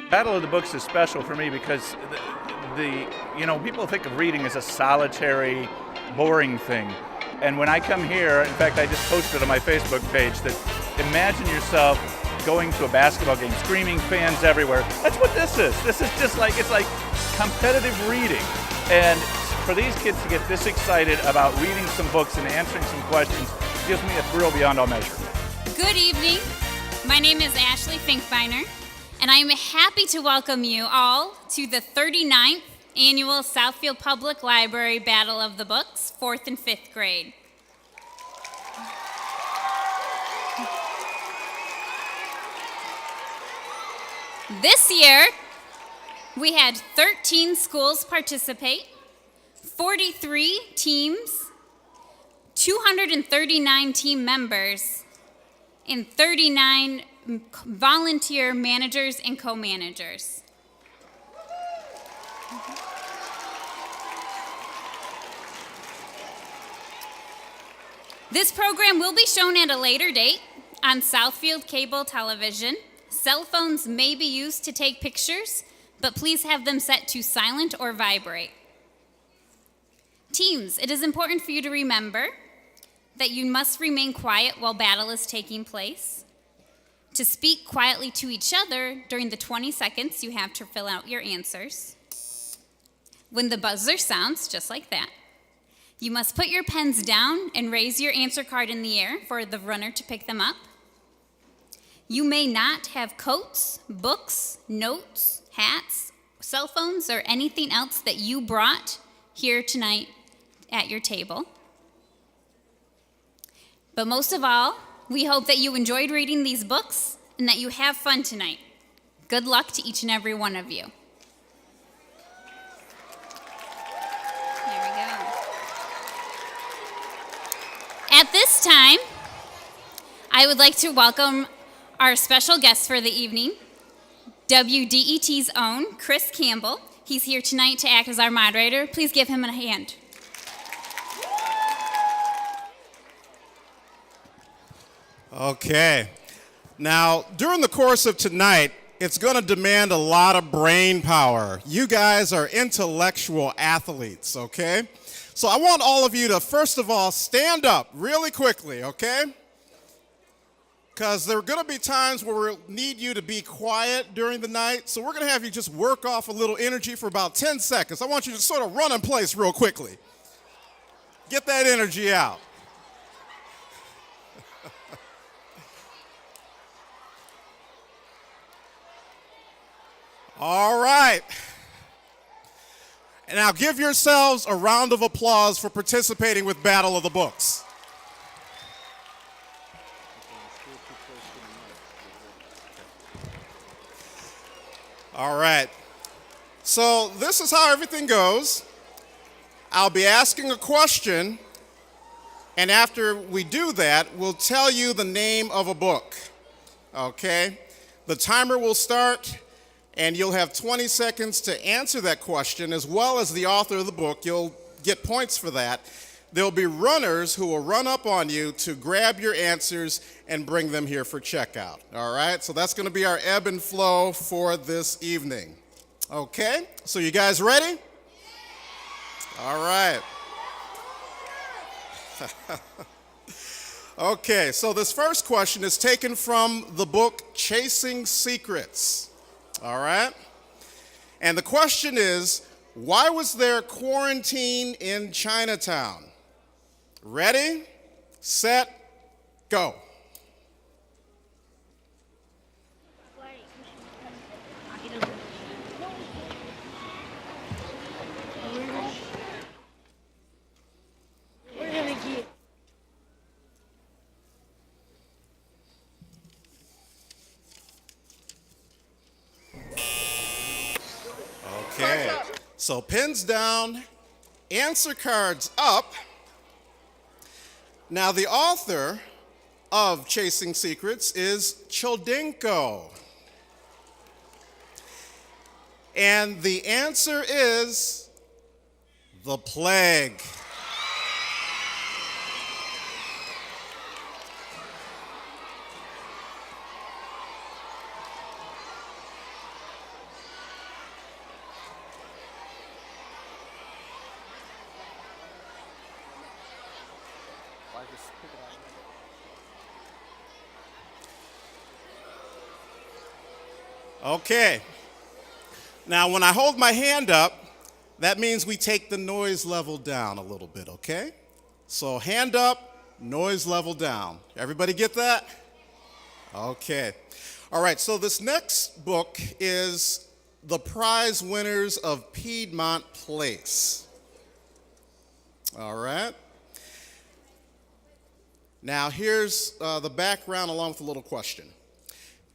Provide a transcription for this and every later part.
Battle of the Books is special for me because people think of reading as a solitary, boring thing. And when I come here, in fact, I just posted on my Facebook page that imagine yourself going to a basketball game, screaming fans everywhere. That's what this is. This is just like, it's like competitive reading. And for these kids to get this excited about reading some books and answering some questions gives me a thrill beyond all measure. Good evening. My name is Ashley Finkbeiner, and I am happy to welcome you all to the 39th Annual Southfield Public Library Battle of the Books, 4th and 5th grade. This year, we had 13 schools participate, 43 teams, 239 team members, and 39 volunteer managers and co-managers. This program will be shown at a later date on Southfield Cable Television. Cell phones may be used to take pictures, but please have them set to silent or vibrate. Teams, it is important for you to remember that you must remain quiet while battle is taking place. To speak quietly to each other during the 20 seconds you have to fill out your answers. When the buzzer sounds, just like that, you must put your pens down and raise your answer card in the air for the runner to pick them up. You may not have coats, books, notes, hats, cell phones, or anything else that you brought here tonight at your table. But most of all, we hope that you enjoyed reading these books and that you have fun tonight. Good luck to each and every one of you. There we go. At this time, I would like to welcome our special guest for the evening, WDET's own Chris Campbell. He's here tonight to act as our moderator. Please give him a hand. Okay. Now, during the course of tonight, it's going to demand a lot of brain power. You guys are intellectual athletes, okay? So I want all of you to, first of all, stand up really quickly, okay? Because there are going to be times where we'll need you to be quiet during the night. So we're going to have you just work off a little energy for about 10 seconds. I want you to sort of run in place real quickly. Get that energy out. All right. And now give yourselves a round of applause for participating with Battle of the Books. All right. So this is how everything goes. I'll be asking a question, and after we do that, we'll tell you the name of a book. Okay? The timer will start, and you'll have 20 seconds to answer that question, as well as the author of the book. You'll get points for that. There'll be runners who will run up on you to grab your answers and bring them here for checkout. All right? So that's going to be our ebb and flow for this evening. Okay? So you guys ready? All right. Okay, so this first question is taken from the book Chasing Secrets. All right? And the question is, why was there quarantine in Chinatown? Ready, set, go. Okay, so pens down, answer cards up. Now the author of Chasing Secrets is Chodenko. And the answer is the plague. Okay. Now, when I hold my hand up, that means we take the noise level down a little bit, okay? So hand up, noise level down. Everybody get that? Okay. All right, so this next book is The Prize Winners of Piedmont Place. All right. Now, here's the background along with a little question.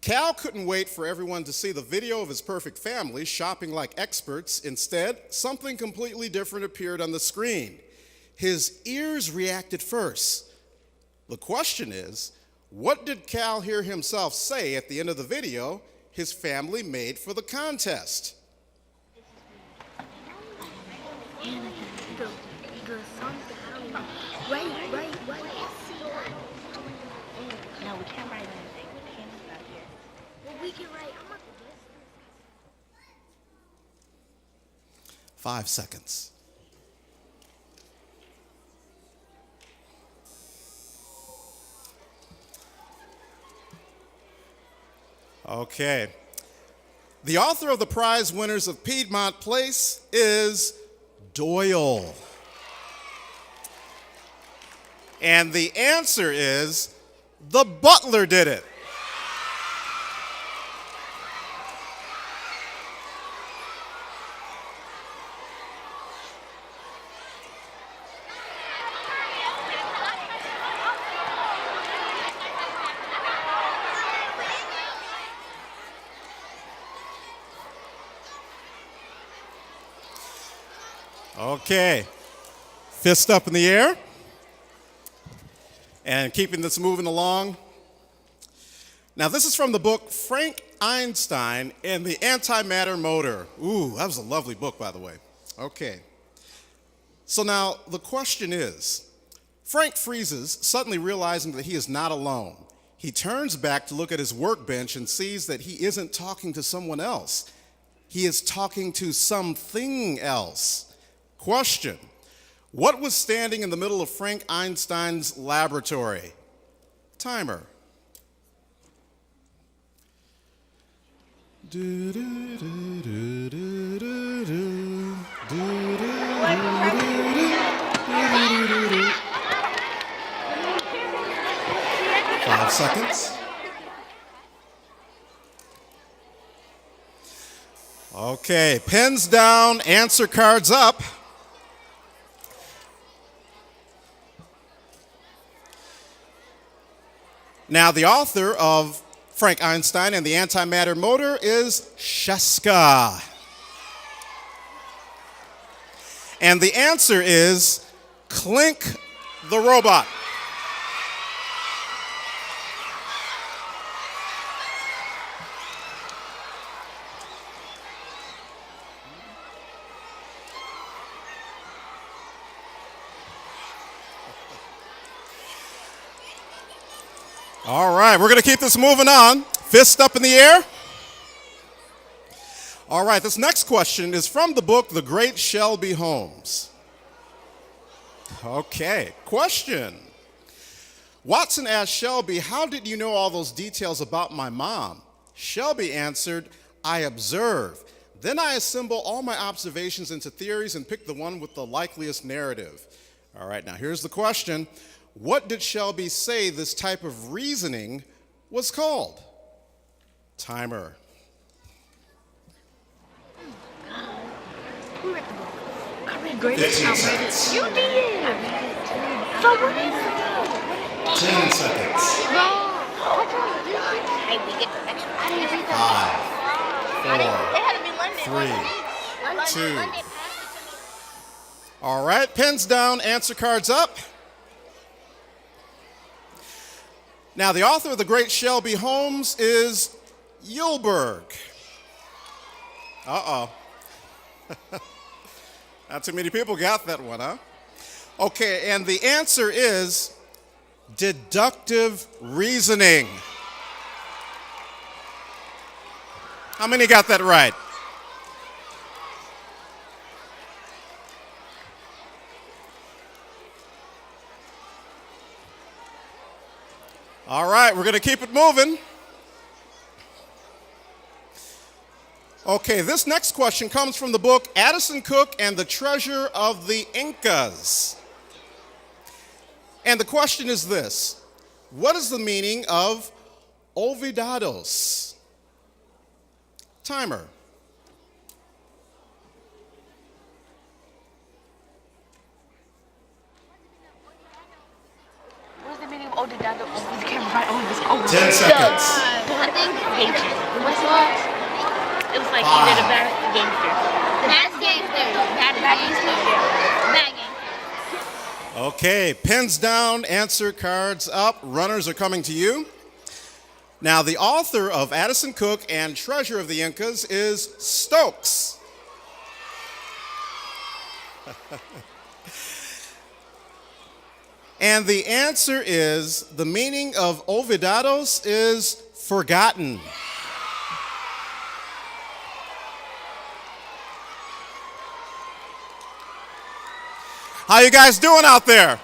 Cal couldn't wait for everyone to see the video of his perfect family shopping like experts. Instead, something completely different appeared on the screen. His ears reacted first. The question is, what did Cal hear himself say at the end of the video his family made for the contest? Right. No, we can't write anything. We can't stop here. Well, we can write. I'm not the best. 5 seconds. Okay. The author of The Prize Winners of Piedmont Place is Doyle. And the answer is the butler did it. Okay. Fist up in the air. And keeping this moving along. Now, this is from the book Frank Einstein and the Antimatter Motor. Ooh, that was a lovely book, by the way. Okay. So now the question is, Frank freezes, suddenly realizing that he is not alone. He turns back to look at his workbench and sees that he isn't talking to someone else. He is talking to something else. Question. What was standing in the middle of Frank Einstein's laboratory? Timer. Do, do, do, do, do, do, do, do, do, do. 5 seconds. Okay, pens down, answer cards up. Now, the author of Frank Einstein and the Antimatter Motor is Sheska. And the answer is Clink the Robot. All right, we're going to keep this moving on. Fist up in the air. All right, this next question is from the book The Great Shelby Holmes. Okay, question. Watson asked Shelby, how did you know all those details about my mom? Shelby answered, I observe. Then I assemble all my observations into theories and pick the one with the likeliest narrative. All right, now here's the question. What did Shelby say this type of reasoning was called? Timer. Who read the book? I read Great 15 seconds. You did. So what is it? 10 seconds. Hey, we get the extra. I didn't read 5, They had to be London. 4, 3, 2. London. All right, pens down, answer cards up. Now, the author of The Great Shelby Holmes is Yulberg. Uh-oh. Not too many people got that one, huh? Okay, and the answer is deductive reasoning. How many got that right? All right, we're going to keep it moving. Okay, this next question comes from the book Addison Cook and the Treasure of the Incas. And the question is this: what is the meaning of olvidados? Timer. What's the meaning of Odidado? Oh, you can't write all this over. 10 seconds. I think gangster. What's it? It was like either the bad gangster. Bad gangster. Bad gangster. Bad gangster. Okay, pens down, answer cards up. Runners are coming to you. Now, the author of Addison Cook and Treasure of the Incas is Stokes. And the answer is, the meaning of olvidados is forgotten. How you guys doing out there?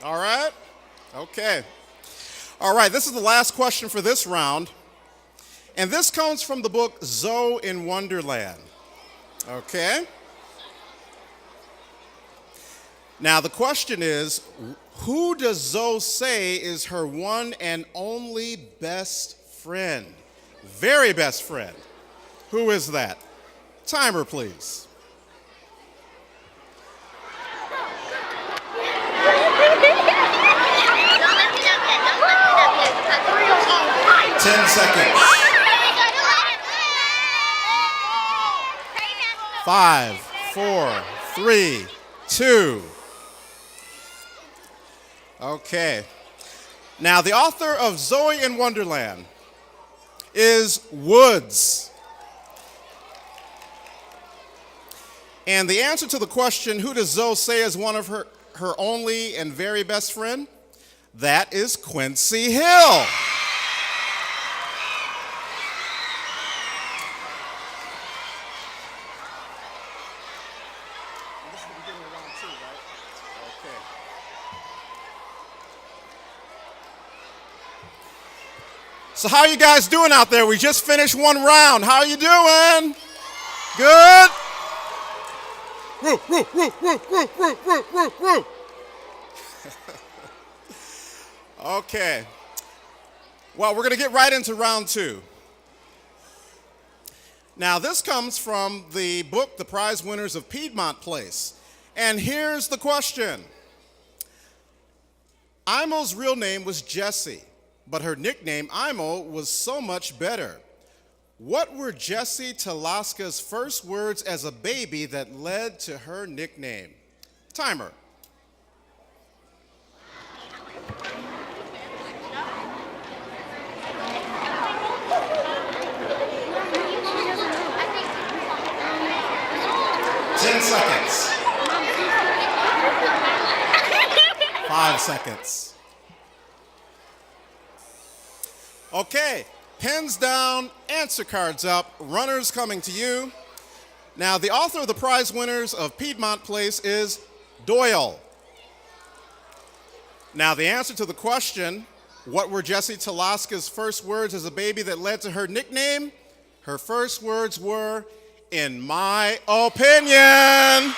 All right? Okay. All right, this is the last question for this round. And this comes from the book Zoe in Wonderland. Okay? Now, the question is, who does Zoe say is her one and only best friend? Very best friend. Who is that? Timer, please. 10 seconds. 5, 4, 3, 2. Okay. Now, the author of Zoe in Wonderland is Woods. And the answer to the question, who does Zoe say is one of her only and very best friend? That is Quincy Hill. So how are you guys doing out there? We just finished one round. How are you doing? Good? Woo, woo, woo, woo, woo, woo, woo, woo, woo. Okay. Well, we're going to get right into round two. Now, this comes from the book, The Prize Winners of Piedmont Place. And here's the question. Imo's real name was Jessie, but her nickname, Imo, was so much better. What were Jessie Talaska's first words as a baby that led to her nickname? Timer. Seconds. 5 seconds. Okay, pens down, answer cards up, runners coming to you. Now, the author of the prize winners of Piedmont Place is Doyle. Now, the answer to the question, what were Jessie Talaska's first words as a baby that led to her nickname? Her first words were, in my opinion.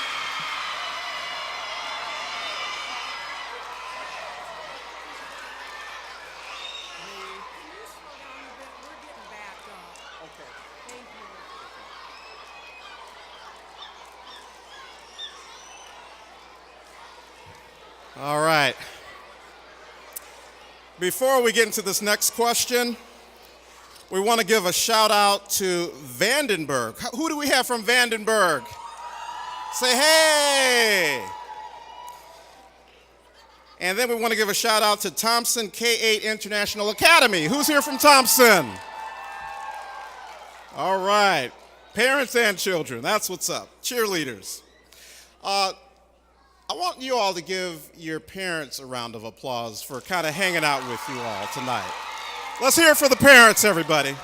All right. Before we get into this next question, we want to give a shout out to Vandenberg. Who do we have from Vandenberg? Say hey. And then we want to give a shout out to Thompson K-8 International Academy. Who's here from Thompson? All right. Parents and children, that's what's up. Cheerleaders. I want you all to give your parents a round of applause for kind of hanging out with you all tonight. Let's hear it for the parents, everybody.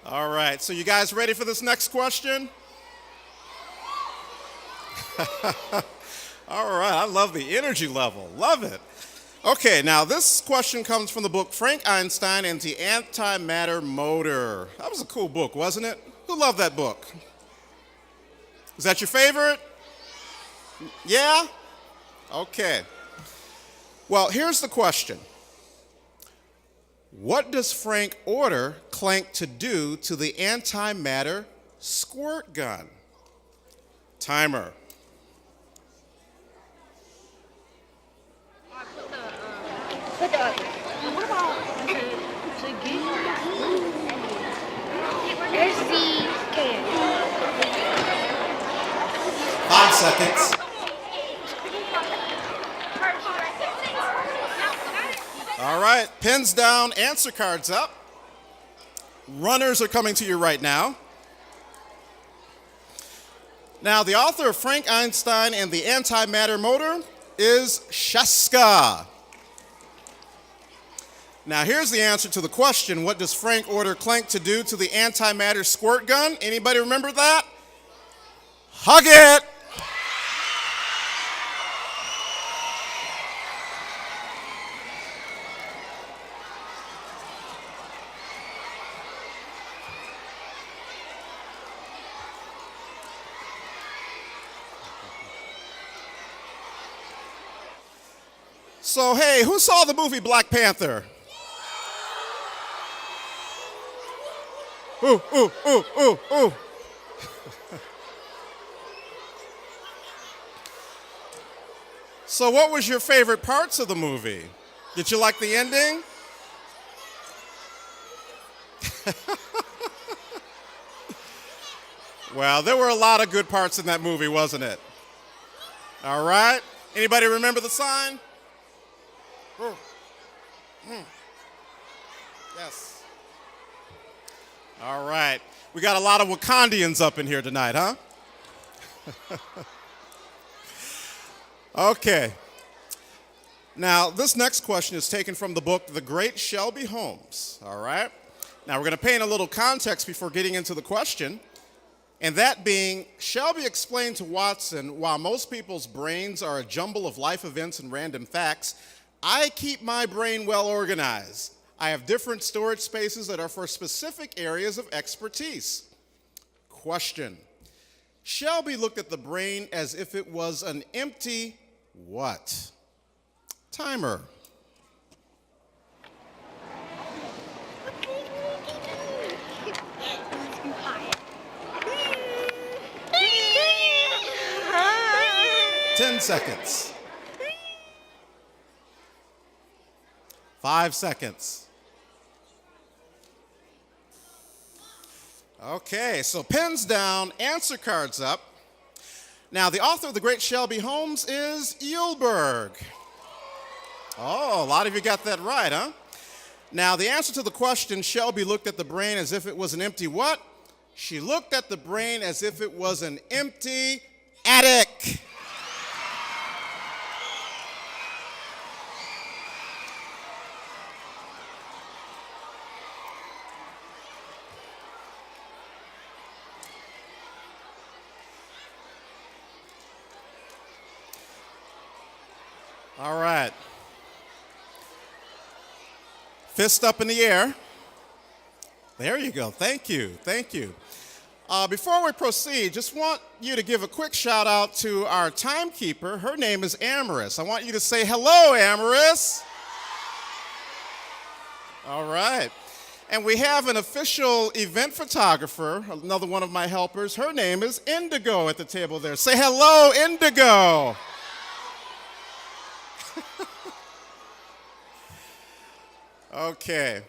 All right, so you guys ready for this next question? All right, I love the energy level. Love it. Okay, now this question comes from the book Frank Einstein and the Antimatter Motor. That was a cool book, wasn't it? Who loved that book? Is that your favorite? Yeah? Okay. Well, here's the question. What does Frank order Clank to do to the antimatter squirt gun? Timer. What about to get there's the can. 5 seconds. All right, pens down, answer cards up. Runners are coming to you right now. Now, the author of Frank Einstein and the Antimatter Motor is Shaska. Now, here's the answer to the question, what does Frank order Clank to do to the antimatter squirt gun? Anybody remember that? Hug it! So, hey, who saw the movie Black Panther? Ooh, ooh, ooh, ooh, ooh. So what was your favorite parts of the movie? Did you like the ending? Well, there were a lot of good parts in that movie, wasn't it? All right. Anybody remember the sign? Yes. All right. We got a lot of Wakandians up in here tonight, huh? Okay. Now, this next question is taken from the book The Great Shelby Holmes. All right. Now, we're going to paint a little context before getting into the question. And that being, Shelby explained to Watson, while most people's brains are a jumble of life events and random facts, I keep my brain well organized. I have different storage spaces that are for specific areas of expertise. Question. Shelby looked at the brain as if it was an empty what? Timer. Ten seconds. 5 seconds. Okay, so pens down, answer cards up. Now, the author of The Great Shelby Holmes is Eulberg. Oh, a lot of you got that right, huh? Now, the answer to the question, Shelby looked at the brain as if it was an empty what? She looked at the brain as if it was an empty attic. All right. Fist up in the air. There you go. Thank you. Thank you. Before we proceed, just want you to give a quick shout out to our timekeeper. Her name is Amaris. I want you to say hello, Amaris. All right. And we have an official event photographer, another one of my helpers. Her name is Indigo at the table there. Say hello, Indigo. Okay.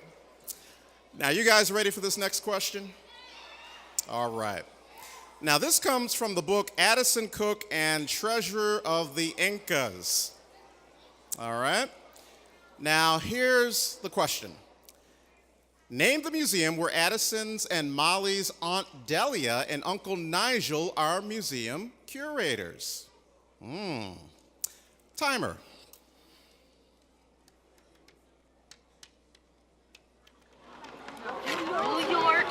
Now, you guys ready for this next question? All right. Now, this comes from the book Addison Cook and Treasure of the Incas. All right. Now, here's the question. Name the museum where Addison's and Molly's Aunt Delia and Uncle Nigel are museum curators. Timer. New York.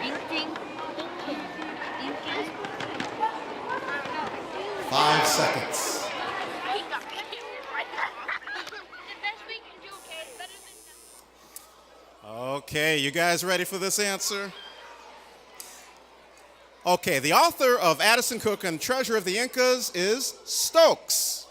Inking. seconds. Okay, you guys ready for this answer? Okay, the author of Addison Cook and Treasure of the Incas is Stokes.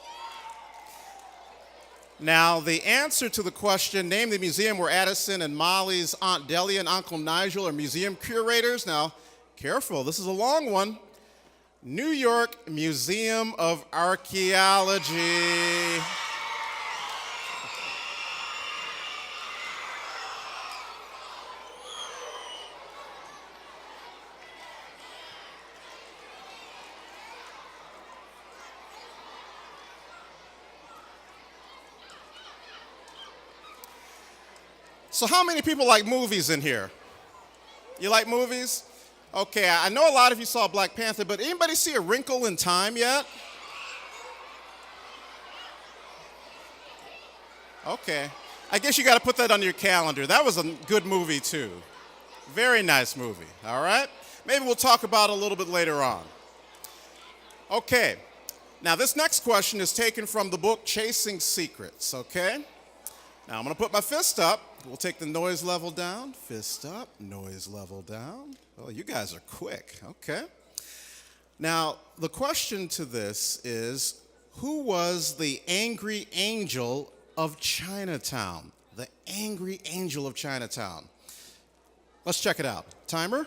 Now, the answer to the question, name the museum where Addison and Molly's Aunt Delia and Uncle Nigel are museum curators. Now, careful, this is a long one. New York Museum of Archaeology. So how many people like movies in here? You like movies? Okay, I know a lot of you saw Black Panther, but anybody see A Wrinkle in Time yet? Okay. I guess you got to put that on your calendar. That was a good movie too. Very nice movie, all right? Maybe we'll talk about it a little bit later on. Okay. Now this next question is taken from the book Chasing Secrets, okay? Now I'm going to put my fist up. We'll take the noise level down. Fist up, noise level down. Oh, you guys are quick. Okay. Now, the question to this is, who was the angry angel of Chinatown? The angry angel of Chinatown. Let's check it out. Timer.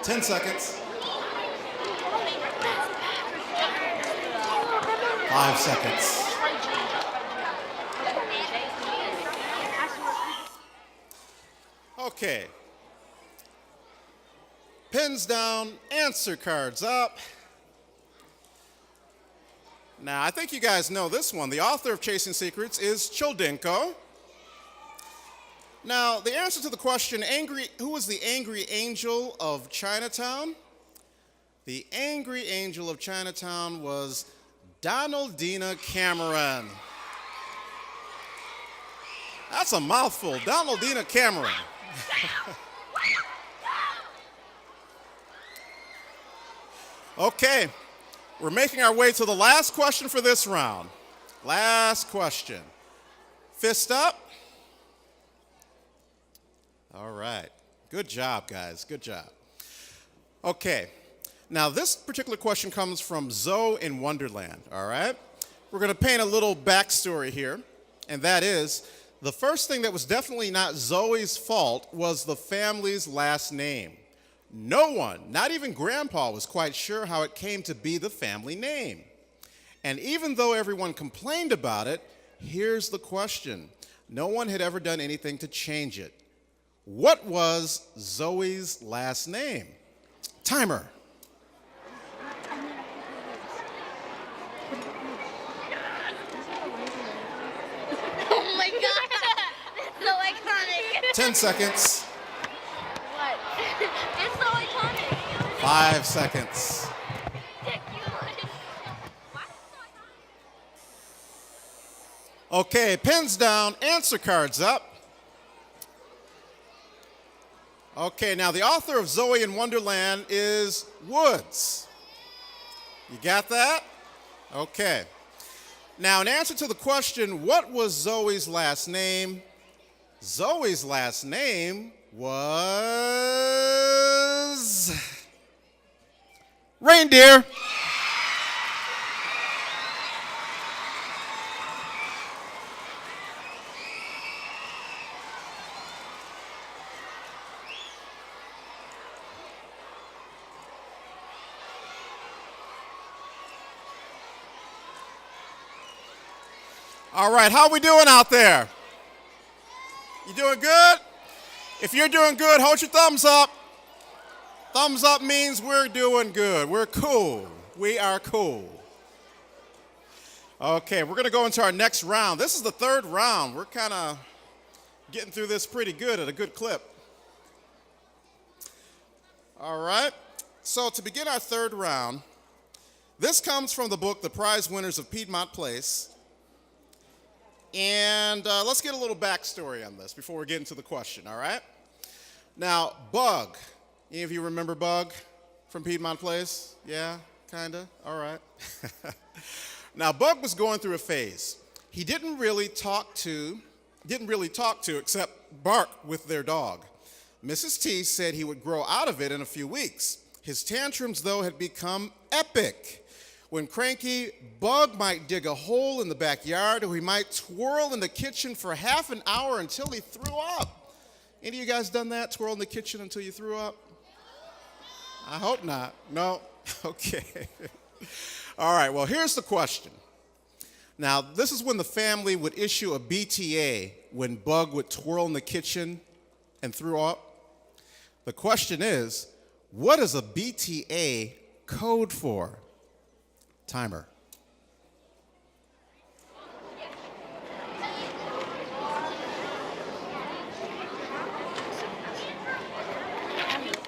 Ten seconds. 5 seconds. Okay. Pens down, answer cards up. Now, I think you guys know this one. The author of Chasing Secrets is Childenko. Now, the answer to the question, who was the angry angel of Chinatown? The angry angel of Chinatown was Donaldina Cameron. That's a mouthful, Donaldina Cameron. Okay, we're making our way to the last question for this round. Last question. Fist up. All right. Good job, guys. Good job. Okay. Now, this particular question comes from Zoe in Wonderland, all right? We're going to paint a little backstory here, and that is the first thing that was definitely not Zoe's fault was the family's last name. No one, not even Grandpa, was quite sure how it came to be the family name. And even though everyone complained about it, here's the question. No one had ever done anything to change it. What was Zoe's last name? Timer. Oh my god! That's so iconic. 10 seconds. What? It's so iconic. 5 seconds. Okay, pens down, answer cards up. Okay, now the author of Zoe in Wonderland is Woods. You got that? Okay. Now, in answer to the question, what was Zoe's last name? Zoe's last name was Reindeer. All right, how we doing out there? You doing good? If you're doing good, hold your thumbs up. Thumbs up means we're doing good. We're cool. We are cool. Okay, we're going to go into our next round. This is the third round. We're kind of getting through this pretty good at a good clip. All right, so to begin our third round, this comes from the book The Prize Winners of Piedmont Place. And let's get a little backstory on this before we get into the question, all right? Now, Bug. Any of you remember Bug from Piedmont Place? Yeah, kinda? All right. Now, Bug was going through a phase. He didn't really talk to except bark with their dog. Mrs. T said he would grow out of it in a few weeks. His tantrums, though, had become epic. When cranky, Bug might dig a hole in the backyard, or he might twirl in the kitchen for half an hour until he threw up. Any of you guys done that? Twirl in the kitchen until you threw up? I hope not. No? Okay. All right, well, here's the question. Now, this is when the family would issue a BTA when Bug would twirl in the kitchen and throw up. The question is, what is a BTA code for? Timer.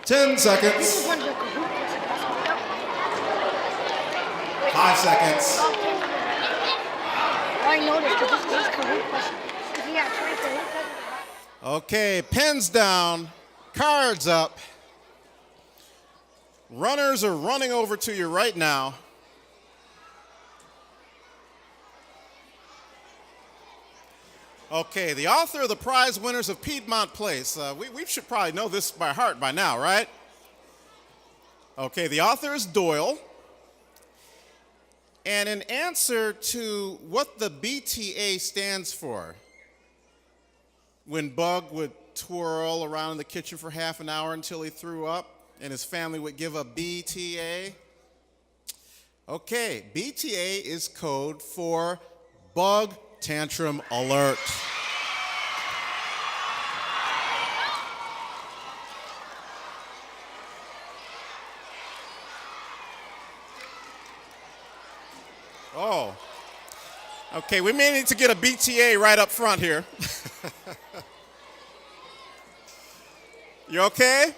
Ten seconds. 5 seconds. I noticed because this is Kahoot question. Because he had 20 Kahoot questions. Okay, pens down, cards up. Runners are running over to you right now. Okay, the author of the prize winners of Piedmont Place. We should probably know this by heart by now, right? Okay, the author is Doyle. And in answer to what the BTA stands for, when Bug would twirl around in the kitchen for half an hour until he threw up, and his family would give a BTA. Okay, BTA is code for Bug Tantrum Alert. Oh, okay, we may need to get a BTA right up front here. You okay?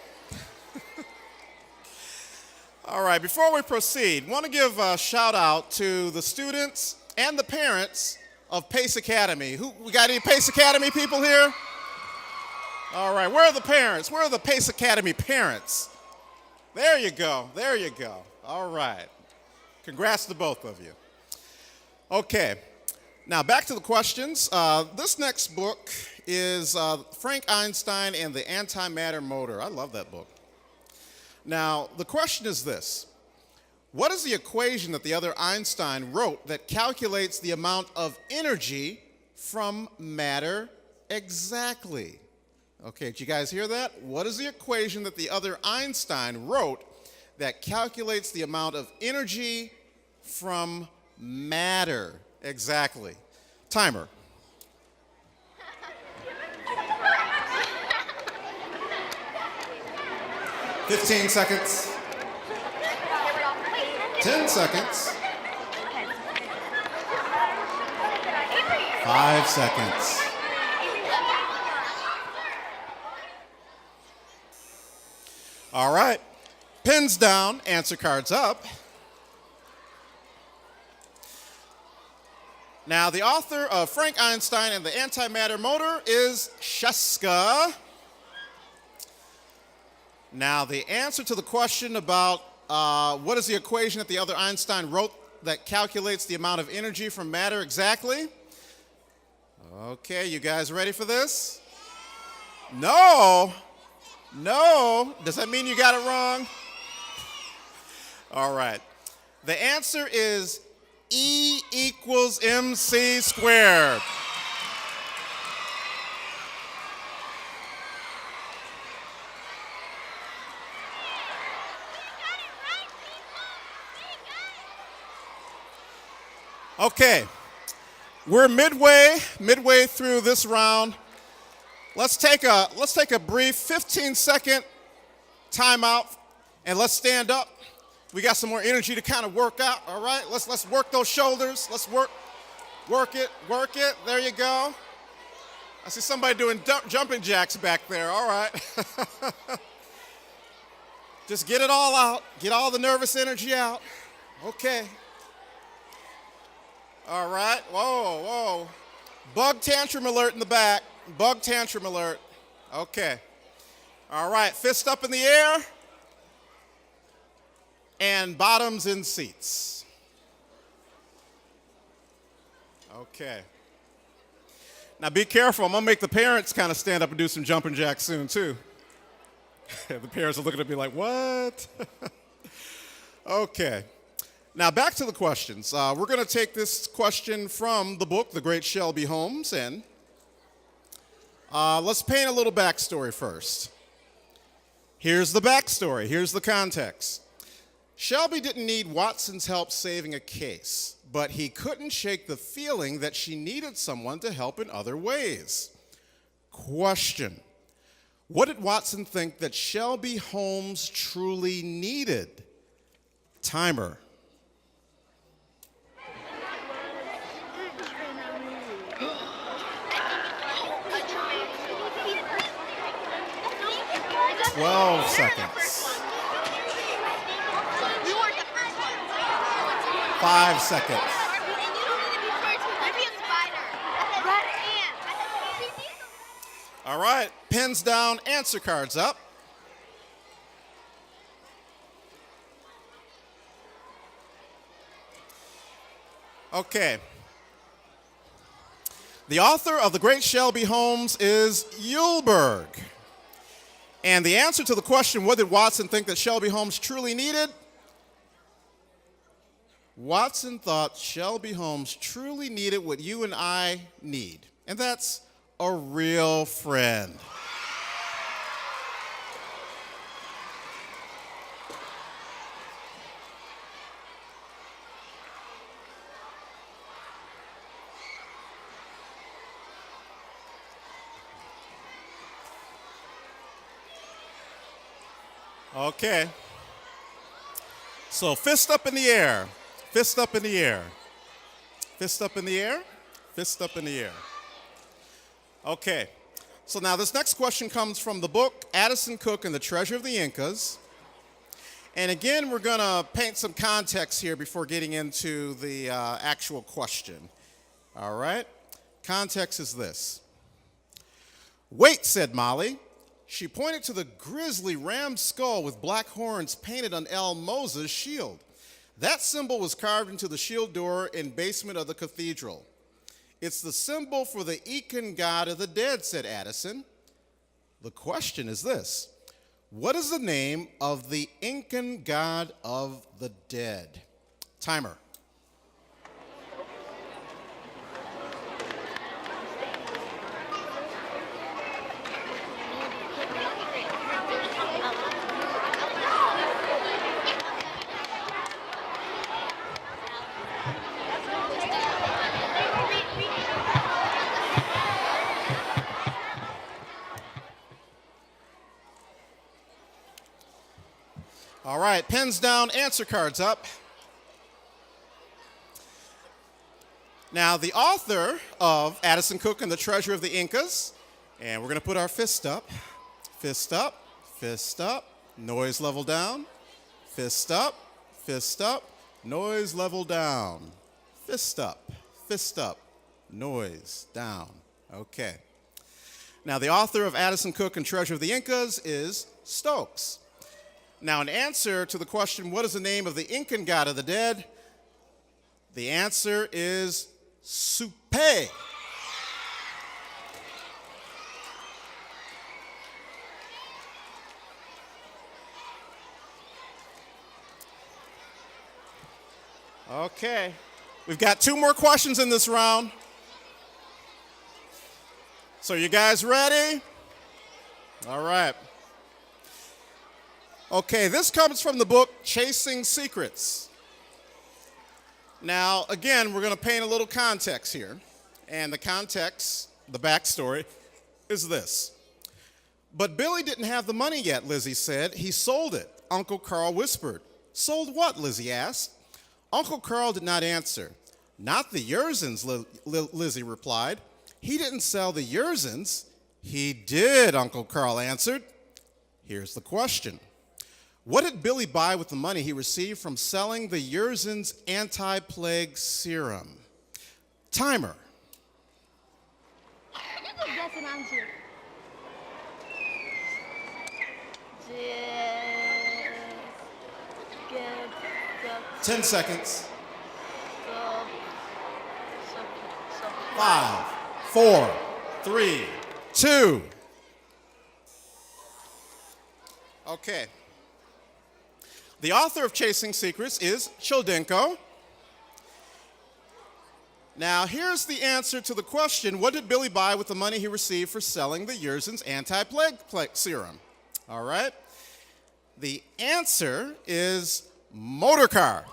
All right, before we proceed, want to give a shout out to the students and the parents of Pace Academy. We got any Pace Academy people here? All right, where are the parents? Where are the Pace Academy parents? There you go, there you go. All right, congrats to both of you. Okay, now back to the questions. This next book is Frank Einstein and the Antimatter Motor. I love that book. Now, the question is this. What is the equation that the other Einstein wrote that calculates the amount of energy from matter exactly? Okay, did you guys hear that? What is the equation that the other Einstein wrote that calculates the amount of energy from matter exactly? Timer. $15 seconds. 10 seconds. 5 seconds. All right. Pens down, answer cards up. Now, the author of Frank Einstein and the Antimatter Motor is Sheska. Now, the answer to the question about what is the equation that the other Einstein wrote that calculates the amount of energy from matter exactly? Okay, you guys ready for this? No. No. Does that mean you got it wrong? All right. The answer is E equals MC squared. Okay, we're midway through this round. Let's take a brief 15-second timeout, and let's stand up. We got some more energy to kind of work out. All right, let's work those shoulders. Let's work it. There you go. I see somebody doing jumping jacks back there. All right. Just get it all out. Get all the nervous energy out. Okay. All right. Whoa. Bug tantrum alert in the back. Bug tantrum alert. Okay. All right, fist up in the air. And bottoms in seats. Okay. Now be careful. I'm going to make the parents kind of stand up and do some jumping jacks soon, too. The parents are looking at me like, what? Okay. Now back to the questions. We're going to take this question from the book, The Great Shelby Holmes, and let's paint a little backstory first. Here's the backstory. Here's the context. Shelby didn't need Watson's help saving a case, but he couldn't shake the feeling that she needed someone to help in other ways. Question: what did Watson think that Shelby Holmes truly needed? Timer. "12 seconds. 5 seconds. All right, pens down, answer cards up. Okay. The author of The Great Shelby Holmes is Eulberg. And the answer to the question, what did Watson think that Shelby Holmes truly needed? Watson thought Shelby Holmes truly needed what you and I need, and that's a real friend. Okay. So fist up in the air. Fist up in the air. Fist up in the air. Fist up in the air. Okay. So now this next question comes from the book Addison Cook and the Treasure of the Incas. And again, we're going to paint some context here before getting into the actual question. All right? Context is this. "Wait," said Molly. She pointed to the grisly ram skull with black horns painted on El Mosa's shield. That symbol was carved into the shield door in basement of the cathedral. "It's the symbol for the Incan god of the dead," said Addison. The question is this: what is the name of the Incan god of the dead? Timer. All right, pens down, answer cards up. Now, the author of Addison Cook and the Treasure of the Incas, and we're going to put our fist up, fist up, fist up, noise level down, fist up, noise level down, fist up, noise down. Okay. Now, the author of Addison Cook and Treasure of the Incas is Stokes. Now, in answer to the question, what is the name of the Incan god of the dead? The answer is Supay. Okay. We've got 2 more questions in this round. So you guys ready? All right. Okay, this comes from the book Chasing Secrets. Now, again, we're going to paint a little context here. And the context, the backstory, is this. "But Billy didn't have the money yet," Lizzie said. "He sold it," Uncle Carl whispered. "Sold what?" Lizzie asked. Uncle Carl did not answer. "Not the Yerzans," Lizzie replied. "He didn't sell the Yerzans." "He did," Uncle Carl answered. Here's the question. What did Billy buy with the money he received from selling the Yerzans anti-plague serum? Timer. an answer. 10 seconds. Go. 5, 4, 3, 2. Okay. The author of Chasing Secrets is Chodenko. Now, here's the answer to the question, what did Billy buy with the money he received for selling the Yerson's anti-plague serum? All right. The answer is motor car.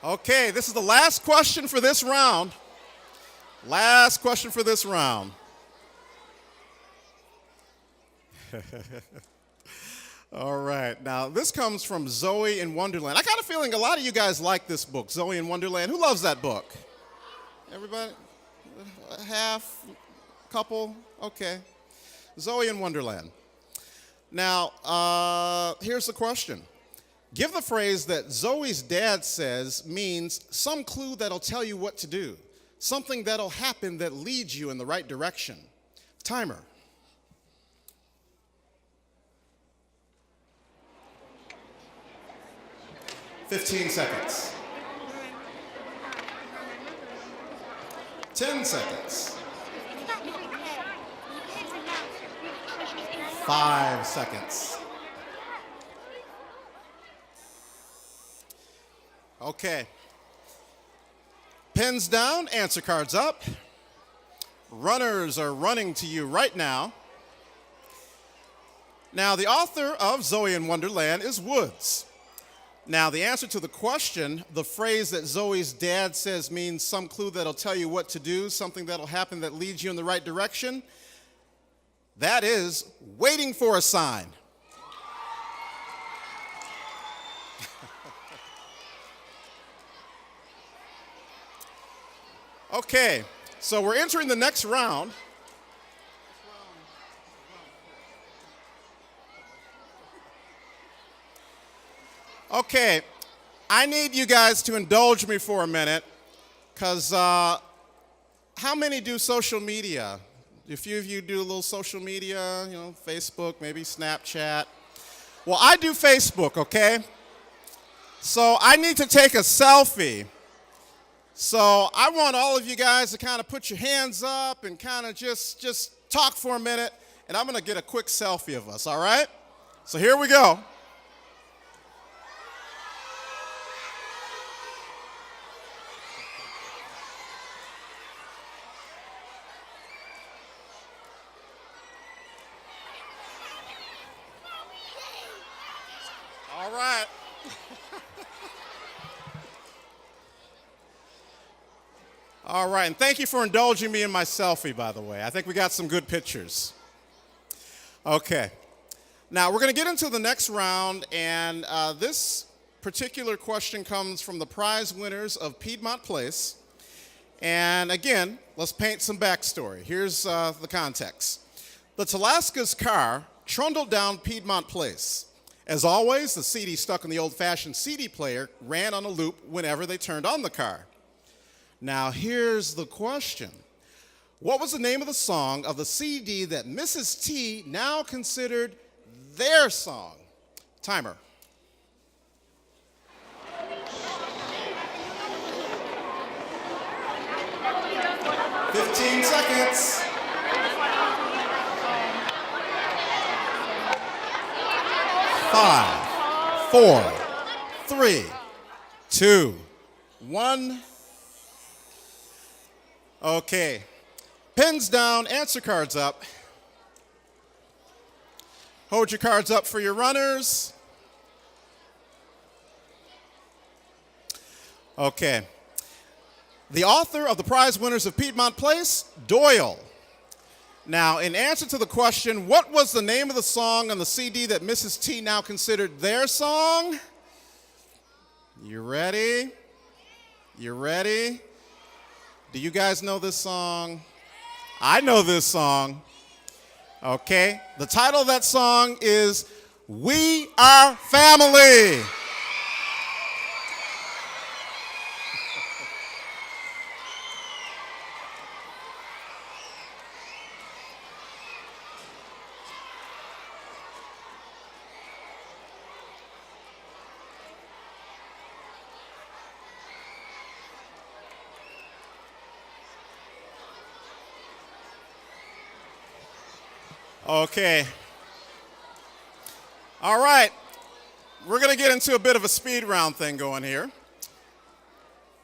Okay, this is the last question for this round. Last question for this round. All right, now this comes from Zoe in Wonderland. I got a feeling a lot of you guys like this book, Zoe in Wonderland. Who loves that book? Everybody? Half? Couple? Okay. Zoe in Wonderland. Now, here's the question. Give the phrase that Zoe's dad says means some clue that'll tell you what to do, something that'll happen that leads you in the right direction. Timer. "15 seconds. 10 seconds. 5 seconds. Okay. Pens down, answer cards up. Runners are running to you right now. Now, the author of Zoe in Wonderland is Woods. Now, the answer to the question, the phrase that Zoe's dad says means some clue that'll tell you what to do, something that'll happen that leads you in the right direction, that is waiting for a sign. Okay, so we're entering the next round. Okay, I need you guys to indulge me for a minute, because how many do social media? A few of you do a little social media, you know, Facebook, maybe Snapchat. Well, I do Facebook, okay? So I need to take a selfie. So I want all of you guys to kind of put your hands up and kind of just talk for a minute, and I'm going to get a quick selfie of us, all right? So here we go. All right. All right, and thank you for indulging me in my selfie, by the way. I think we got some good pictures. Okay. Now, we're going to get into the next round, and this particular question comes from the prize winners of Piedmont Place. And again, let's paint some backstory. Here's the context. The Talaska's car trundled down Piedmont Place. As always, the CD stuck in the old-fashioned CD player ran on a loop whenever they turned on the car. Now, here's the question. What was the name of the song of the CD that Mrs. T now considered their song? Timer. "15 seconds. 5, 4, 3, 2, 1. Okay. Pens down, answer cards up. Hold your cards up for your runners. Okay. The author of the prize winners of Piedmont Place, Doyle. Now, in answer to the question, what was the name of the song on the CD that Mrs. T now considered their song? You ready? You ready? Do you guys know this song? I know this song. Okay, the title of that song is We Are Family. Okay. All right. We're going to get into a bit of a speed round thing going here.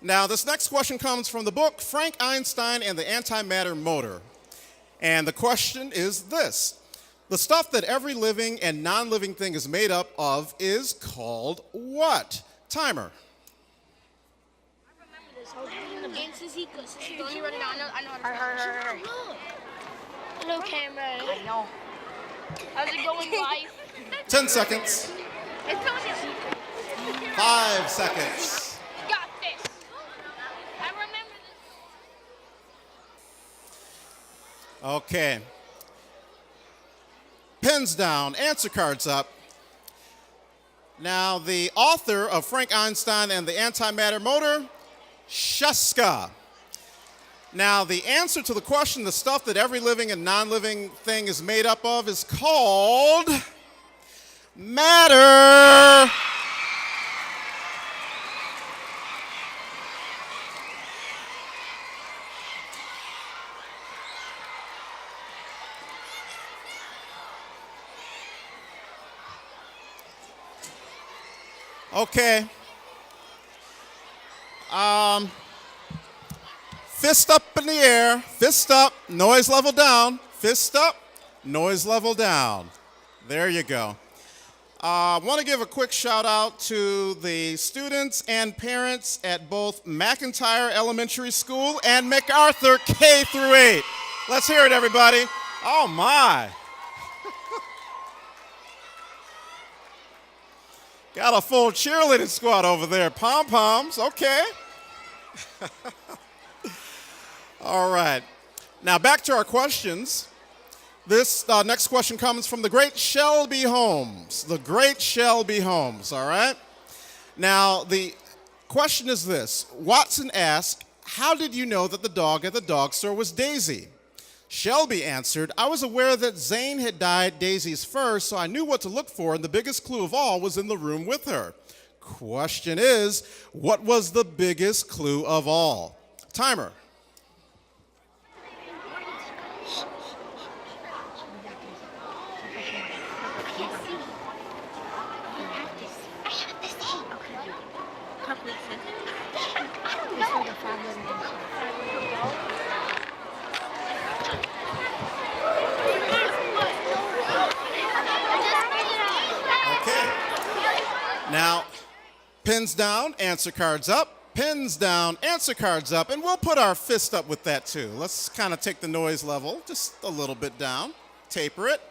Now, this next question comes from the book Frank Einstein and the Antimatter Motor. And the question is this. The stuff that every living and non-living thing is made up of is called what? Timer. Hello, camera. I know. How's it going, live? 10 seconds. It's on. 5 seconds. Got this. I remember this. Okay. Pens down, answer cards up. Now, the author of Frank Einstein and the Antimatter Motor, Shuska. Now, the answer to the question, the stuff that every living and non-living thing is made up of, is called matter. Okay. Fist up in the air, fist up, noise level down, fist up, noise level down. There you go. I want to give a quick shout out to the students and parents at both McIntyre Elementary School and MacArthur K through 8. Let's hear it, everybody. Oh my. Got a full cheerleading squad over there. Pom-poms, okay. All right. Now back to our questions. This next question comes from the great Shelby Holmes. The great Shelby Holmes, all right? Now the question is this. Watson asked, how did you know that the dog at the dog store was Daisy? Shelby answered, I was aware that Zane had dyed Daisy's fur, so I knew what to look for, and the biggest clue of all was in the room with her. Question is, what was the biggest clue of all? Timer. Now, pins down, answer cards up. Pins down, answer cards up. And we'll put our fist up with that too. Let's kind of take the noise level just a little bit down. Taper it.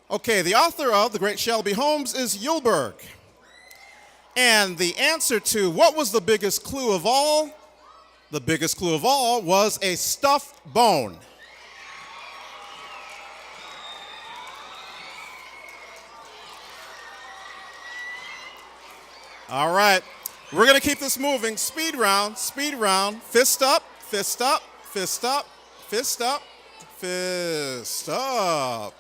Okay, the author of The Great Shelby Holmes is Yulberg. And the answer to what was the biggest clue of all? The biggest clue of all was a stuffed bone. All right, we're gonna keep this moving. Speed round, fist up, fist up, fist up, fist up, fist up.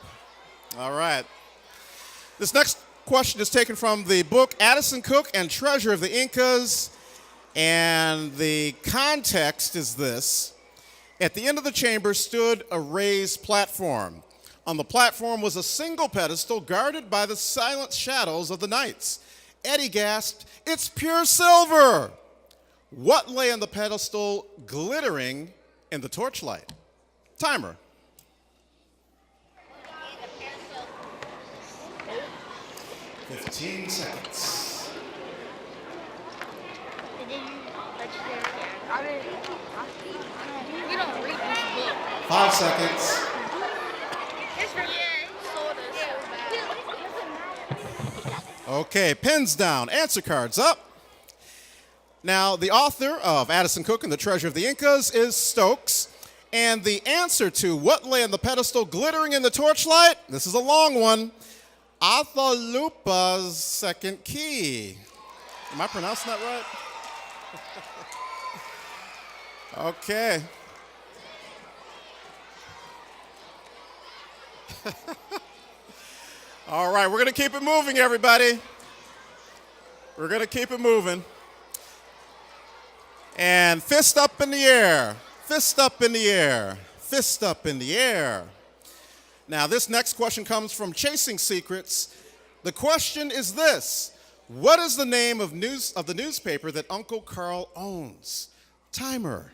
All right. This next question is taken from the book Addison Cook and Treasure of the Incas, and the context is this. At the end of the chamber stood a raised platform. On the platform was a single pedestal guarded by the silent shadows of the knights. Eddie gasped, "It's pure silver!" What lay on the pedestal glittering in the torchlight? Timer. "15 seconds. We don't read this book. 5 seconds. Okay, pens down, answer cards up. Now, the author of Addison Cook and the Treasure of the Incas is Stokes, And the answer to what lay on the pedestal glittering in the torchlight, this is a long one, Atalupa's second key. Am I pronouncing that right? Okay. All right, we're going to keep it moving, everybody. We're going to keep it moving. And fist up in the air, fist up in the air, fist up in the air. Now, this next question comes from Chasing Secrets. The question is this: what is the name of the newspaper that Uncle Carl owns? Timer.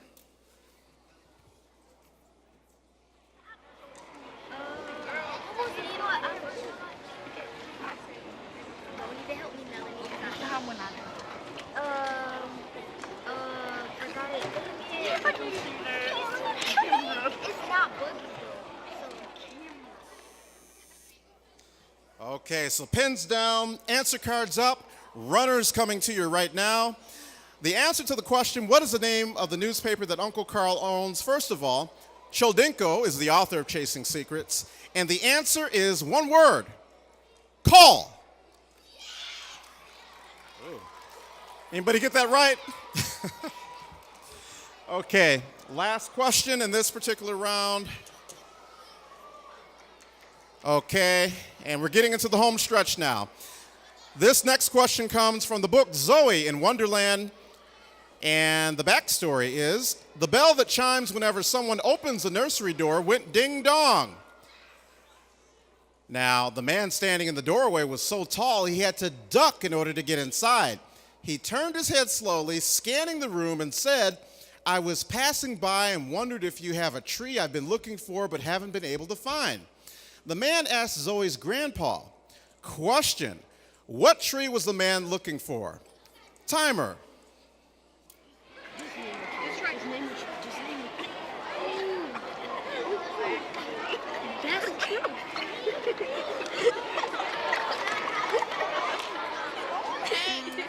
Okay, so pins down, answer cards up, runners coming to you right now. The answer to the question, what is the name of the newspaper that Uncle Carl owns? First of all, Choldinko is the author of Chasing Secrets, and the answer is one word: call. Ooh. Anybody get that right? Okay, last question in this particular round. Okay, and we're getting into the home stretch now. This next question comes from the book Zoe in Wonderland, and the backstory is: the bell that chimes whenever someone opens the nursery door went ding-dong. Now, the man standing in the doorway was so tall he had to duck in order to get inside. He turned his head slowly, scanning the room, and said, "I was passing by and wondered if you have a tree I've been looking for but haven't been able to find." The man asked Zoe's grandpa, question: what tree was the man looking for? Timer.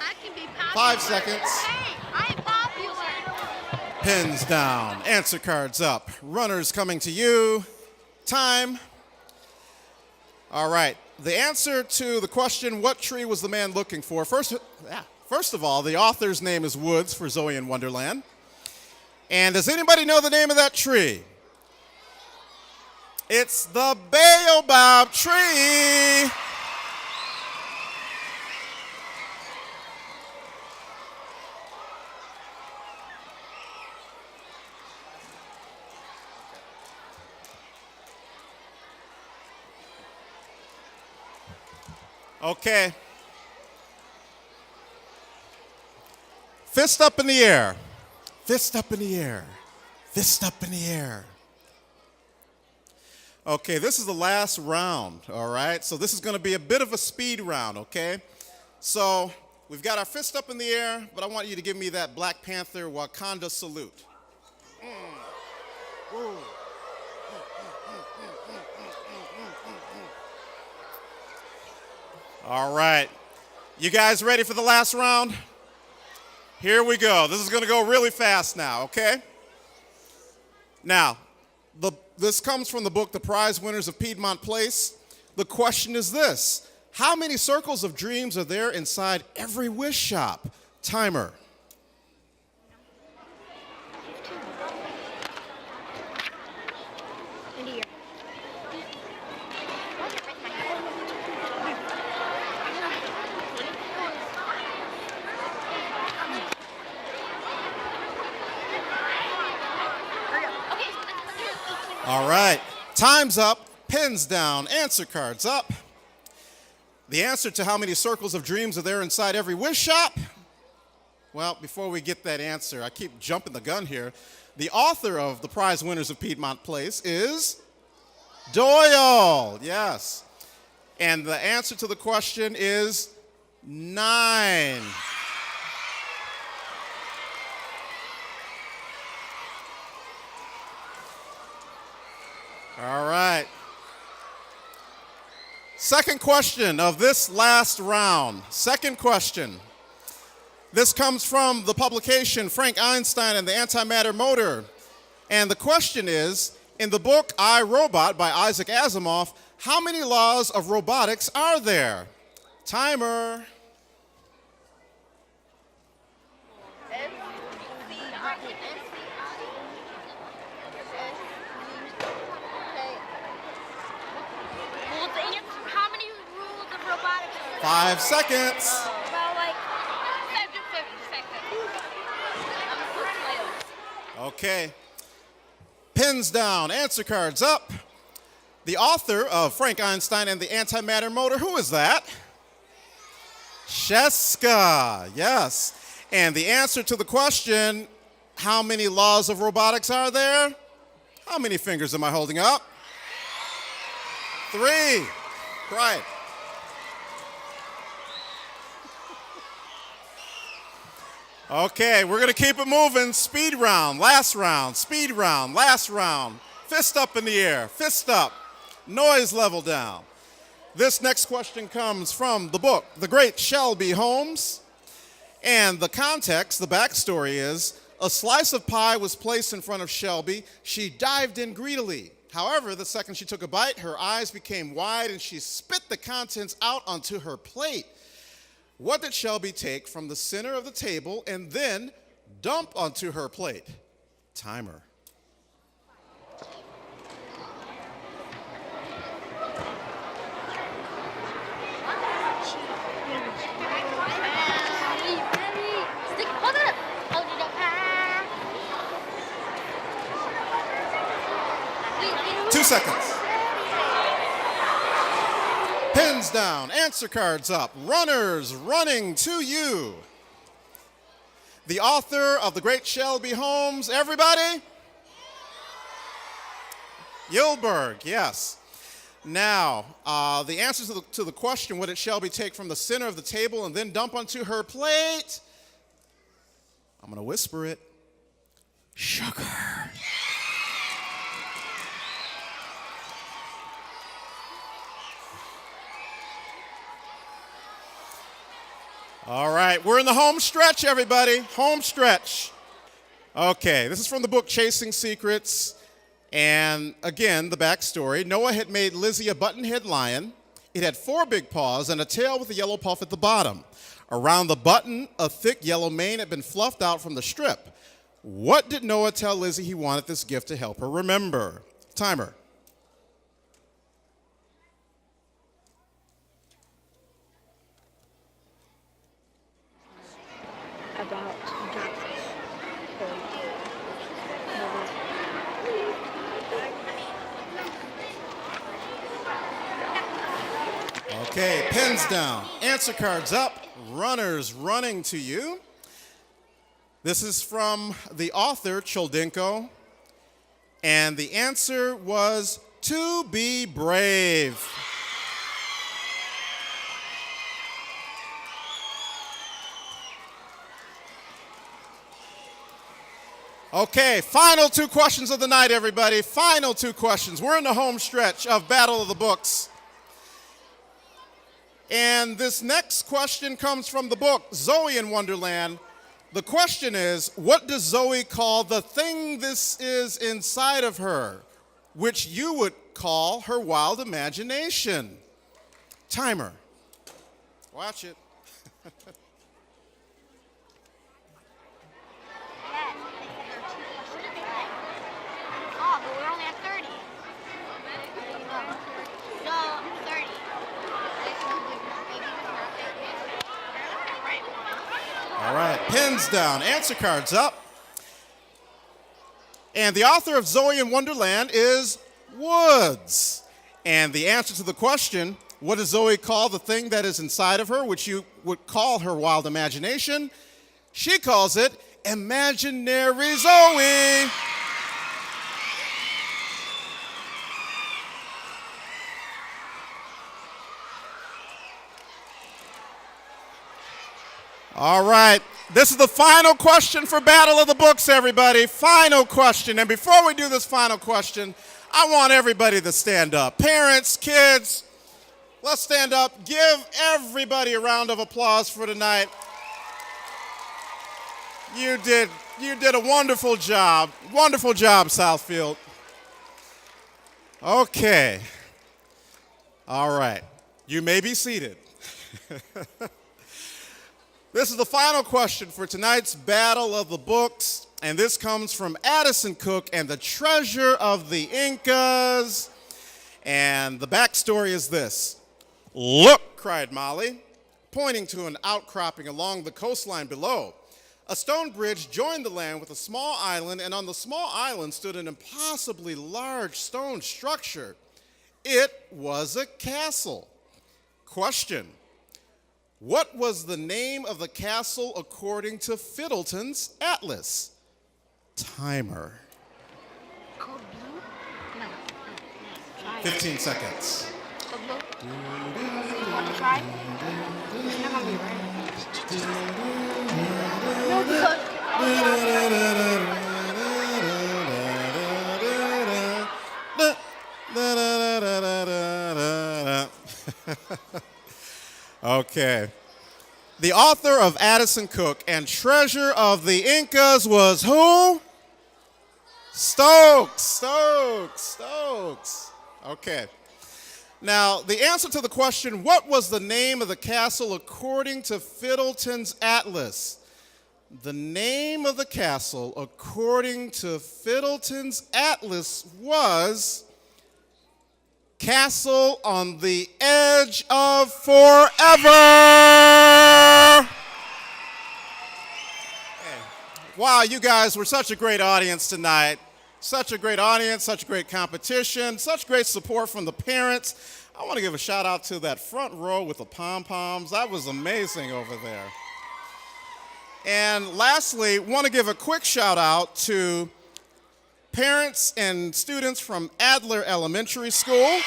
I can be popular. 5 seconds. Hey, I'm popular. Pins down, answer cards up, runners coming to you. Time. All right, the answer to the question, what tree was the man looking for? First of all, the author's name is Woods for Zoe in Wonderland. And does anybody know the name of that tree? It's the baobab tree. Okay. Fist up in the air. Fist up in the air. Fist up in the air. Okay, this is the last round, all right? So this is going to be a bit of a speed round, okay? So we've got our fist up in the air, but I want you to give me that Black Panther Wakanda salute. Ooh. All right. You guys ready for the last round? Here we go. This is going to go really fast now, okay? Now, this comes from the book The Prize Winners of Piedmont Place. The question is this: how many circles of dreams are there inside every wish shop? Timer. All right, time's up, pens down, answer cards up. The answer to how many circles of dreams are there inside every wish shop? Well, before we get that answer, I keep jumping the gun here. The author of The Prize Winners of Piedmont Place is Doyle, yes. And the answer to the question is 9. All right. Second question of this last round. Second question. This comes from the publication Frank Einstein and the Antimatter Motor. And the question is, in the book I, Robot by Isaac Asimov, how many laws of robotics are there? Timer. Well, the answer, how many rules of robotics are there? 5 seconds. About like 7 seconds. I'm supposed to play. Okay. Pins down, answer cards up. The author of Frank Einstein and the Antimatter Motor, who is that? Sheska, yes. And the answer to the question, how many laws of robotics are there? How many fingers am I holding up? 3. Right. Okay, we're going to keep it moving. Speed round, last round, speed round, last round. Fist up in the air, fist up. Noise level down. This next question comes from the book, The Great Shelby Holmes. And the context, the backstory is, a slice of pie was placed in front of Shelby. She dived in greedily. However, the second she took a bite, her eyes became wide and she spit the contents out onto her plate. What did Shelby take from the center of the table and then dump onto her plate? Timer. Hold it up. Hold it up. 2 seconds. Pins down, answer cards up, runners running to you. The author of The Great Shelby Holmes, everybody? Yulberg, yes. Now, the answer to the question, what did Shelby take from the center of the table and then dump onto her plate? I'm going to whisper it. Sugar. All right, we're in the home stretch, everybody. Home stretch. Okay, this is from the book Chasing Secrets. And again, the backstory. Noah had made Lizzie a button-head lion. It had 4 big paws and a tail with a yellow puff at the bottom. Around the button, a thick yellow mane had been fluffed out from the strip. What did Noah tell Lizzie he wanted this gift to help her remember? Timer. About Okay, pens down, answer cards up, runners running to you. This is from the author, Choldinko, and the answer was to be brave. Okay, final 2 questions of the night, everybody. Final 2 questions. We're in the home stretch of Battle of the Books. And this next question comes from the book, Zoe in Wonderland. The question is, what does Zoe call the thing this is inside of her, which you would call her wild imagination? Timer. Watch it. Oh, but we're only at 30. So, 30. All right, pens down, answer cards up. And the author of Zoe in Wonderland is Woods. And the answer to the question, what does Zoe call the thing that is inside of her, which you would call her wild imagination? She calls it Imaginary Zoe. All right, this is the final question for Battle of the Books, everybody. Final question. And before we do this final question, I want everybody to stand up. Parents, kids, let's stand up. Give everybody a round of applause for tonight. You did You did a wonderful job. Wonderful job, Southfield. Okay. All right. You may be seated. This is the final question for tonight's Battle of the Books, and this comes from Addison Cook and the Treasure of the Incas. And the backstory is this. "Look," cried Molly, pointing to an outcropping along the coastline below. A stone bridge joined the land with a small island, and on the small island stood an impossibly large stone structure. It was a castle. Question: what was the name of the castle according to Fiddleton's Atlas? Timer. Code blue? No. 15 seconds. Code blue? You want to try? It's not gonna be right. No, because. Okay. The author of Addison Cook and Treasure of the Incas was who? Stokes. Okay. Now, the answer to the question, what was the name of the castle according to Fiddleton's Atlas? The name of the castle, according to Fiddleton's Atlas, was Castle on the Edge of Forever. Wow, you guys were such a great audience tonight. Such a great audience, such great competition, such great support from the parents. I want to give a shout out to that front row with the pom-poms. That was amazing over there. And lastly, want to give a quick shout out to parents and students from Adler Elementary School.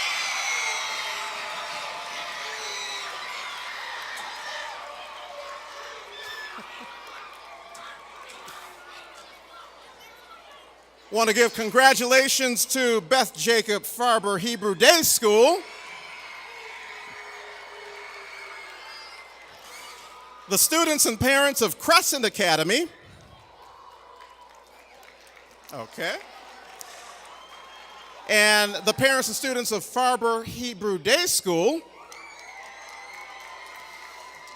Want to give congratulations to Beth Jacob Farber Hebrew Day School. The students and parents of Crescent Academy. Okay. And the parents and students of Farber Hebrew Day School.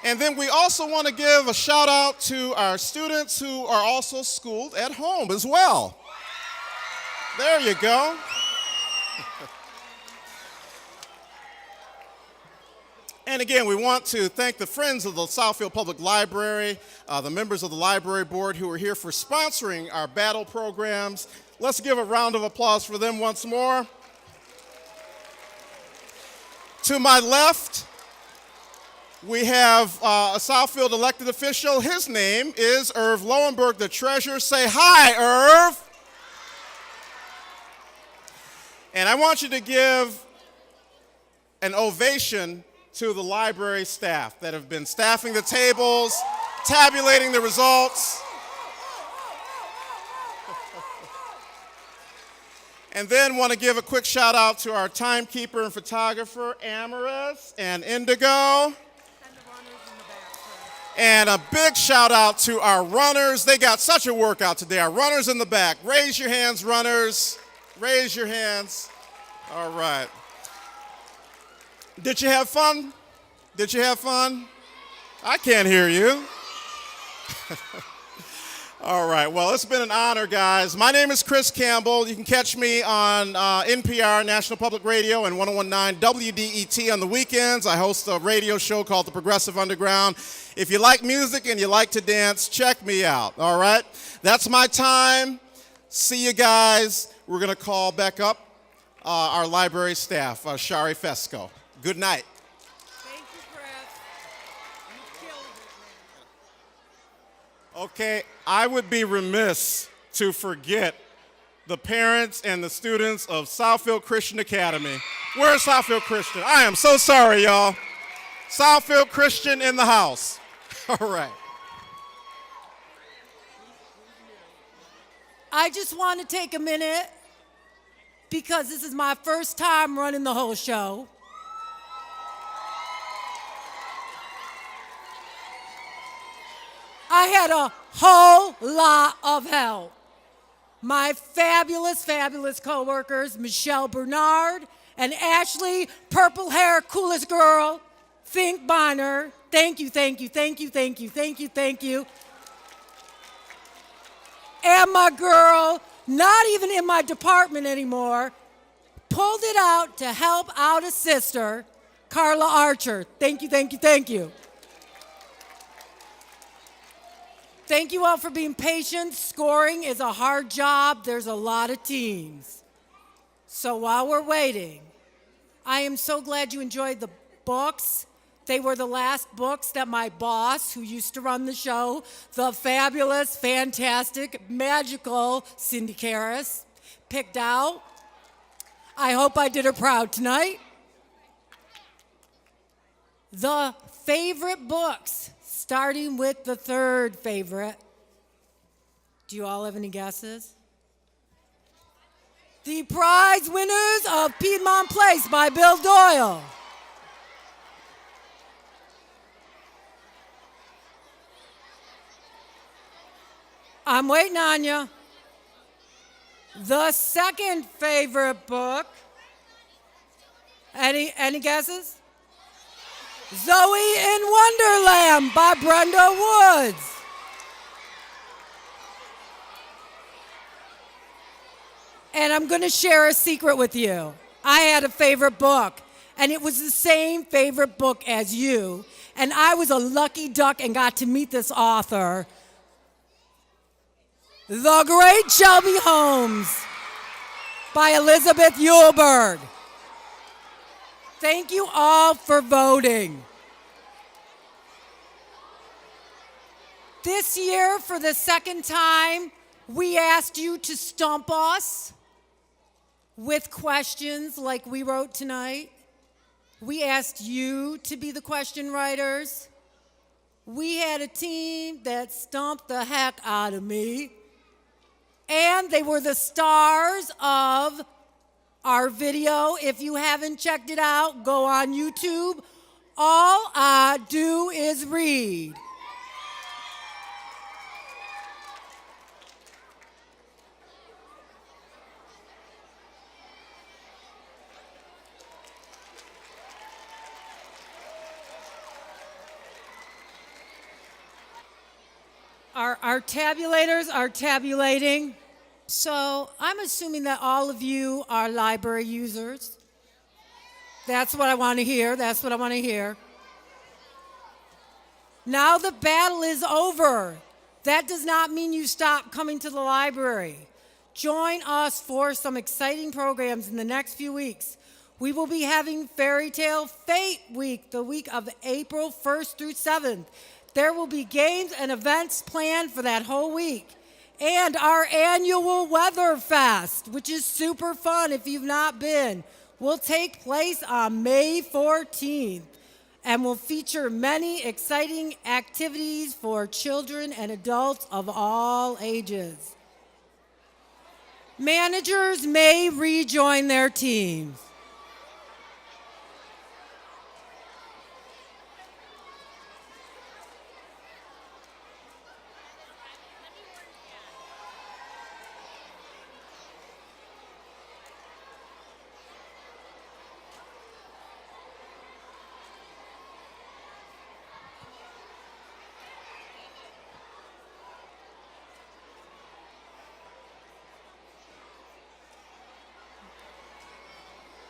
And then we also want to give a shout out to our students who are also schooled at home as well. There you go. And again, we want to thank the friends of the Southfield Public Library, the members of the library board who are here for sponsoring our battle programs. Let's give a round of applause for them once more. To my left, we have a Southfield elected official. His name is Irv Lowenberg, the treasurer. Say hi, Irv. And I want you to give an ovation to the library staff that have been staffing the tables, tabulating the results. And then want to give a quick shout out to our timekeeper and photographer, Amaris and Indigo. And a big shout out to our runners. They got such a workout today. Our runners in the back. Raise your hands, runners. Raise your hands. All right. Did you have fun? Did you have fun? I can't hear you. All right. Well, it's been an honor, guys. My name is Chris Campbell. You can catch me on NPR, National Public Radio, and 101.9 WDET on the weekends. I host a radio show called The Progressive Underground. If you like music and you like to dance, check me out. All right? That's my time. See you guys. We're going to call back up our library staff, Shari Fesco. Good night. Thank you, Chris. You killed it, man. Okay, I would be remiss to forget the parents and the students of Southfield Christian Academy. Where's Southfield Christian? I am so sorry, y'all. Southfield Christian in the house. All right. I just want to take a minute because this is my first time running the whole show. I I had a whole lot of help. My fabulous, fabulous coworkers, Michelle Bernard and Ashley, purple hair, coolest girl, Fink Bonner. Thank you, thank you, thank you, thank you, thank you, thank you. And my girl, not even in my department anymore, pulled it out to help out a sister, Carla Archer. Thank you, thank you, thank you. Thank you all for being patient. Scoring is a hard job. There's a lot of teams. So while we're waiting, I am so glad you enjoyed the books. They were the last books that my boss, who used to run the show, the fabulous, fantastic, magical Cindy Karas, picked out. I hope I did her proud tonight. The favorite books, starting with the third favorite. Do you all have any guesses? The prize winners of Piedmont Place by Bill Doyle. I'm waiting on you. The second favorite book. Any guesses? Zoe in Wonderland by Brenda Woods. And I'm going to share a secret with you. I had a favorite book, and it was the same favorite book as you. And I was a lucky duck and got to meet this author, The Great Shelby Holmes by Elizabeth Eulberg. Thank you all for voting. This year, for the second time, we asked you to stump us with questions like we wrote tonight. We asked you to be the question writers. We had a team that stumped the heck out of me. And they were the stars of our video. If you haven't checked it out, go on YouTube. All I Do Is Read. Our tabulators are tabulating. So I'm assuming that all of you are library users. That's what I want to hear. That's what I want to hear. Now the battle is over. That does not mean you stop coming to the library. Join us for some exciting programs in the next few weeks. We will be having Fairy Tale Fate Week, the week of April 1st through 7th. There will be games and events planned for that whole week. And our annual Weather Fest, which is super fun if you've not been, will take place on May 14th and will feature many exciting activities for children and adults of all ages. Managers may rejoin their teams.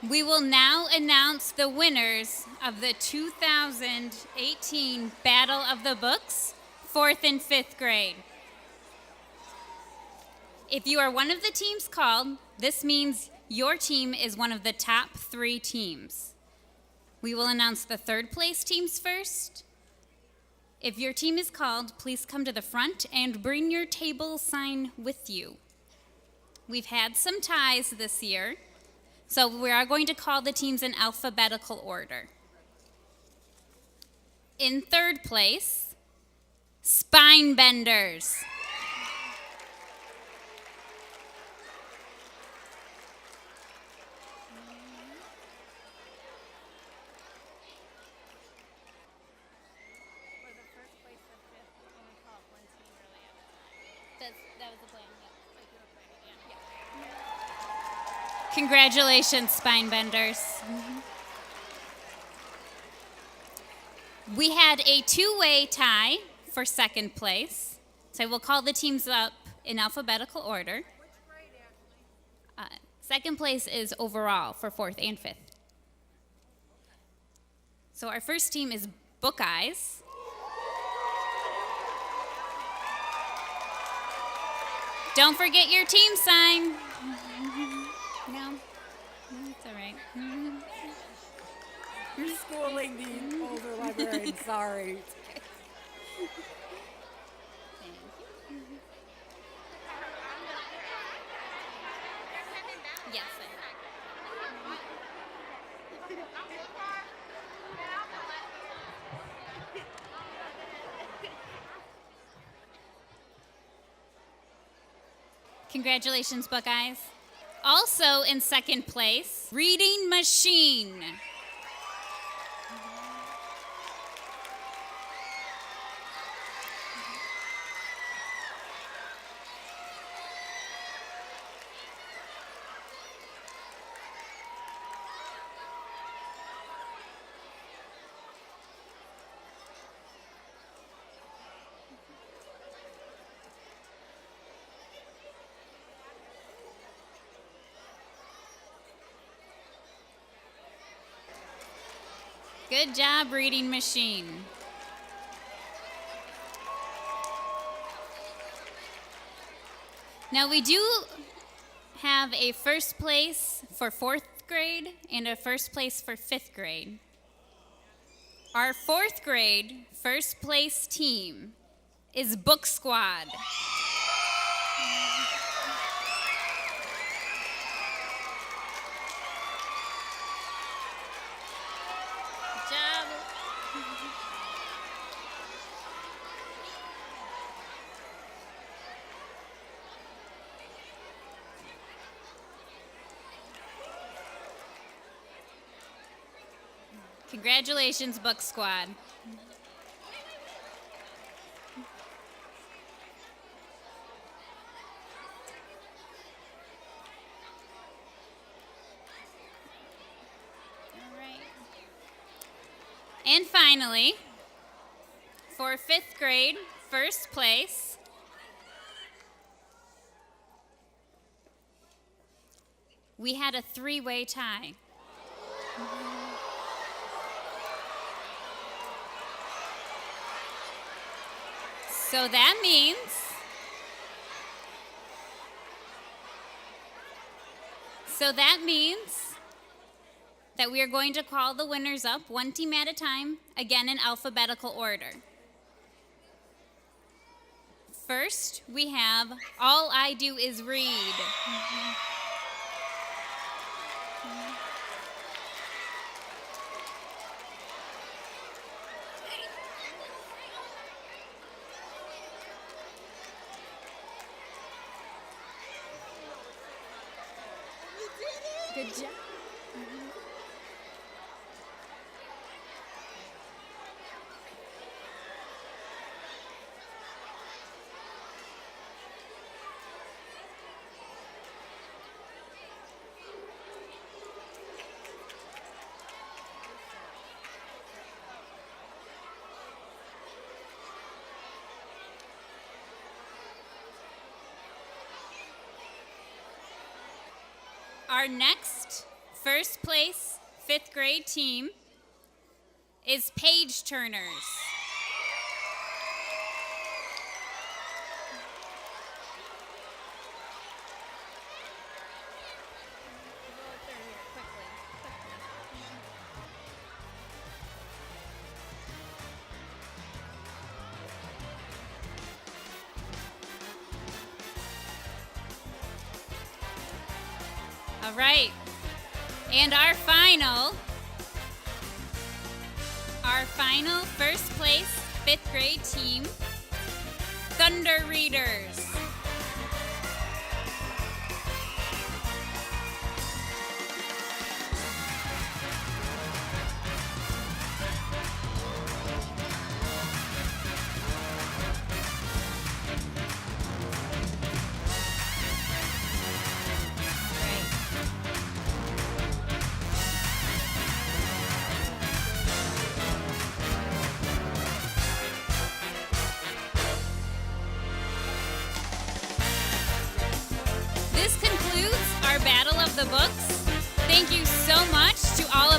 We will now announce the winners of the 2018 Battle of the Books, 4th and 5th grade. If you are one of the teams called, this means your team is one of the top 3 teams. We will announce the 3rd place teams first. If your team is called, please come to the front and bring your table sign with you. We've had some ties this year, so we are going to call the teams in alphabetical order. In 3rd place, Spinebenders. That was the plan. Yeah. Congratulations, spine benders. We had a two-way tie for second place. So we'll call the teams up in alphabetical order. Second place is overall for fourth and fifth. So our first team is Book Eyes. Don't forget your team sign. No, it's all right. You're schooling the older librarians, sorry. Yes. Congratulations, Buckeyes. Also in second place, Reading Machine. Good job, Reading Machine. Now we do have a first place for fourth grade and a first place for fifth grade. Our fourth grade first place team is Book Squad. Good job. Congratulations, Book Squad. All right. And finally, for fifth grade, first place, we had a three-way tie. So that means that we are going to call the winners up one team at a time, again in alphabetical order. First, we have All I Do Is Read. Good job. Our next first place fifth grade team is Page Turners. All right, and our final first place fifth grade team, Thunder Readers. Battle of the Books. Thank you so much to all